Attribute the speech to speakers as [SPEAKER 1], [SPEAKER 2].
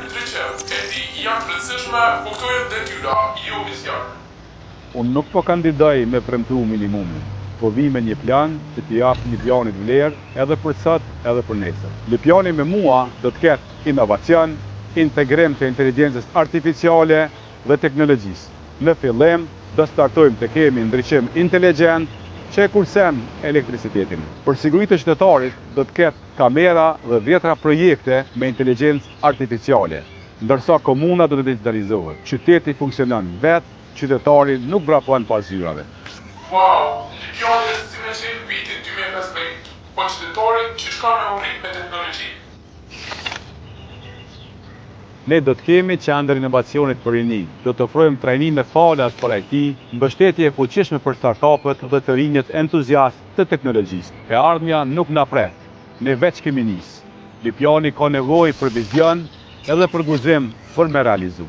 [SPEAKER 1] ndryqim, e di janë rëndësishme, po këto janë detyra, jo vizion.
[SPEAKER 2] Unë nuk po kandidoj me premtu minimumin, po vi me një plan që t'i jap një pjanit vlerë edhe për sot edhe për nesër. Një plani me mua do të ketë inovacion, integrim të inteligjencës artificiale dhe teknologjisë. Në fillim, do startojmë të kemi ndryqim inteligjent që e kursen elektricitetin. Për siguritë të qytetarit do të ketë kamera dhe 10 projekte me inteligjencë artificiale, ndërsa komuna do të digitalizohet. Qyteti funksionon vetë, qytetari nuk vrapon pas zyrave.
[SPEAKER 1] Wow, një pjani si me qenë vitin 2015, po qytetarit që shka me urrit me teknologji.
[SPEAKER 2] Ne do të kemi qendër inovacionit për rini, do të ofrojmë trajnime falas për IT, mbështetje e fuqishme për startupet dhe të rinjët entuziast të teknologjisë. E ardhmja nuk na pret, ne veç kemi nisë. Lipjani ka nevojë për vizion edhe për guzim për me realizu.